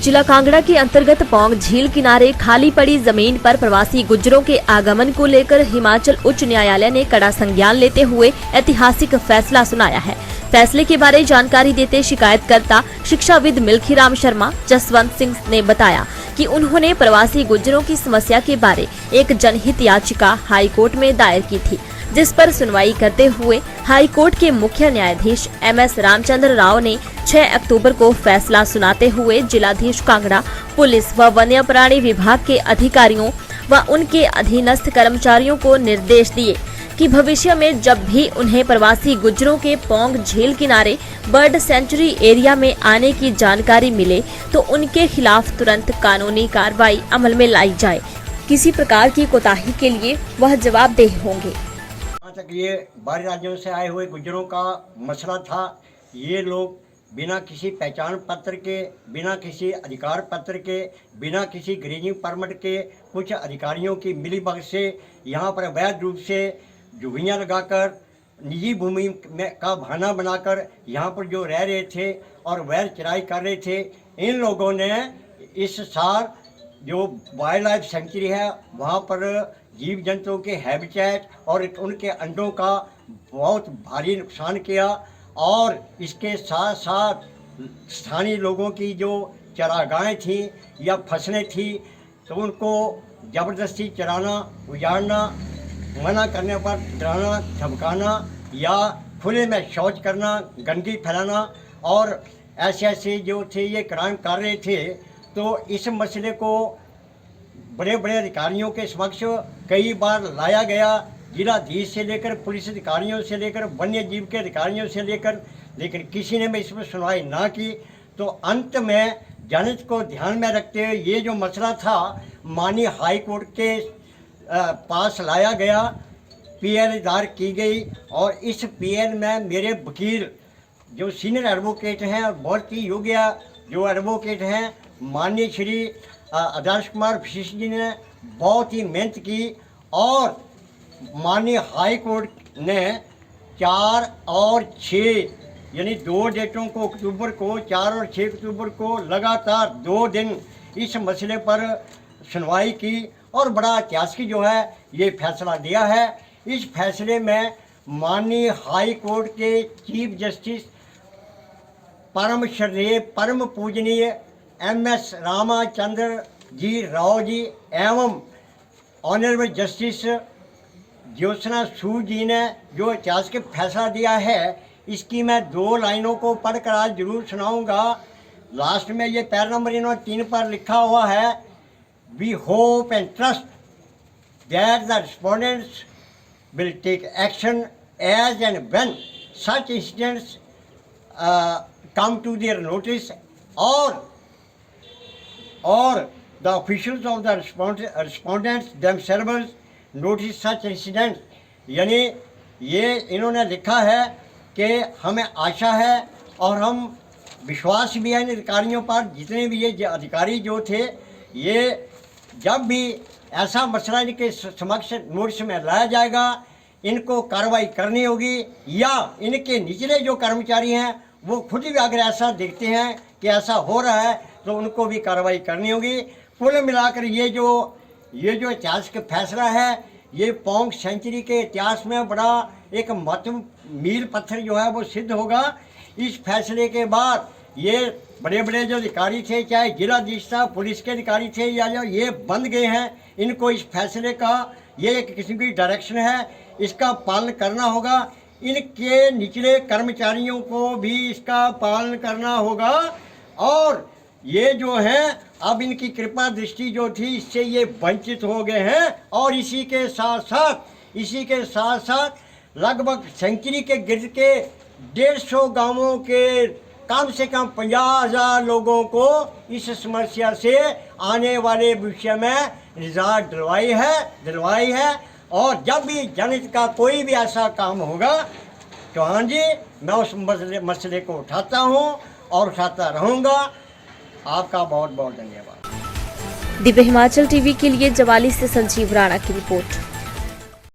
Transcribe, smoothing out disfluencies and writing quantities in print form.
जिला कांगड़ा के अंतर्गत पौंग झील किनारे खाली पड़ी जमीन पर प्रवासी गुज्जरों के आगमन को लेकर हिमाचल उच्च न्यायालय ने कड़ा संज्ञान लेते हुए ऐतिहासिक फैसला सुनाया है। फैसले के बारे जानकारी देते शिकायतकर्ता शिक्षाविद मिल्खीराम शर्मा जसवंत सिंह ने बताया कि उन्होंने प्रवासी गुज्जरों की समस्या के बारे एक जनहित याचिका हाई कोर्ट में दायर की थी, जिस पर सुनवाई करते हुए हाई कोर्ट के मुख्य न्यायाधीश MS रामचंद्र राव ने 6 अक्टूबर को फैसला सुनाते हुए जिलाधीश कांगड़ा, पुलिस व वन्य प्राणी विभाग के अधिकारियों व उनके अधीनस्थ कर्मचारियों को निर्देश दिए कि भविष्य में जब भी उन्हें प्रवासी गुज्जरों के पौंग झील किनारे बर्ड सेंचुरी एरिया में आने की जानकारी मिले तो उनके खिलाफ तुरंत कानूनी कार्रवाई अमल में लाई जाए। किसी प्रकार की कोताही के लिए वह जवाबदेह होंगे। तक ये बाहरी राज्यों से आए हुए गुज्जरों का मसला था। ये लोग बिना किसी पहचान पत्र के, बिना किसी अधिकार पत्र के, बिना किसी ग्रेजिंग परमिट के कुछ अधिकारियों की मिलीभगत से यहाँ पर अवैध रूप से झुग्गियाँ लगाकर निजी भूमि में का बहाना बनाकर यहाँ पर जो रह रहे थे और अवैध चराई कर रहे थे, इन लोगों ने इस साल जो वाइल्ड लाइफ सेंचुरी है वहाँ पर जीव जंतुओं के हैबिटेट और उनके अंडों का बहुत भारी नुकसान किया और इसके साथ साथ स्थानीय लोगों की जो चरागाहें थी या फसलें थी तो उनको ज़बरदस्ती चराना, उजाड़ना, मना करने पर डराना, धमकाना या खुले में शौच करना, गंदगी फैलाना और ऐसे जो थे ये क्राइम कर रहे थे। तो इस मसले को बड़े बड़े अधिकारियों के समक्ष कई बार लाया गया, जिलाधीश से लेकर पुलिस अधिकारियों से लेकर वन्य जीव के अधिकारियों से लेकर, लेकिन किसी ने भी इस पर सुनवाई ना की। तो अंत में जनहित को ध्यान में रखते हुए ये जो मसला था माननीय हाई कोर्ट के पास लाया गया, PL दायर की गई और इस PL में मेरे वकील जो सीनियर एडवोकेट हैं और बहुत ही योग्य जो एडवोकेट हैं माननीय श्री आदर्श कुमार वशिष्ठ जी ने बहुत ही मेहनत की और माननीय हाई कोर्ट ने 4 और 6 यानी 2 डेटों को अक्टूबर को 4 और 6 अक्टूबर को लगातार 2 दिन इस मसले पर सुनवाई की और बड़ा ऐतिहासिक जो है ये फैसला दिया है। इस फैसले में माननीय हाई कोर्ट के चीफ जस्टिस परम श्रेय परम पूजनीय MS रामचंद्र जी राव जी एवं ऑनरेबल जस्टिस ज्योत्सना सूद जी ने जो ऐतिहासिक फैसला दिया है, इसकी मैं 2 लाइनों को पढ़कर आज जरूर सुनाऊंगा। लास्ट में ये पैरा नंबर इन्होंने 3 पर लिखा हुआ है, we hope and trust that the respondents will take action as and when such incidents come to their notice or the officials of the respondents themselves notice such incidents। यानी ये इन्होंने लिखा है कि हमें आशा है और हम विश्वास भी है इन अधिकारियों पर, जितने भी ये अधिकारी जो थे, ये जब भी ऐसा मसला इनके समक्ष नोटिस में लाया जाएगा इनको कार्रवाई करनी होगी या इनके निचले जो कर्मचारी हैं वो खुद भी अगर ऐसा देखते हैं कि ऐसा हो रहा है तो उनको भी कार्रवाई करनी होगी। कुल मिलाकर ये जो ऐतिहासिक फैसला है ये पौंग सेंचुरी के इतिहास में बड़ा एक महत्वपूर्ण मील पत्थर जो है वो सिद्ध होगा। इस फैसले के बाद ये बड़े बड़े जो अधिकारी थे, चाहे जिलाधीश था, पुलिस के अधिकारी थे या जो ये बंद गए हैं, इनको इस फैसले का ये एक किस्म की डायरेक्शन है, इसका पालन करना होगा। इनके निचले कर्मचारियों को भी इसका पालन करना होगा और ये जो है अब इनकी कृपा दृष्टि जो थी इससे ये वंचित हो गए हैं और इसी के साथ साथ लगभग सेंचुरी के गिर्द के 150 गांवों के कम से कम 50,000 लोगों को इस समस्या से आने वाले भविष्य में निजात दिलवाई है। और जब भी जनहित का कोई भी ऐसा काम होगा चौहान जी, मैं उस मसले को उठाता हूँ और उठाता रहूँगा। आपका बहुत बहुत धन्यवाद। दिव्य हिमाचल टीवी के लिए जवाली से संजीव राणा की रिपोर्ट।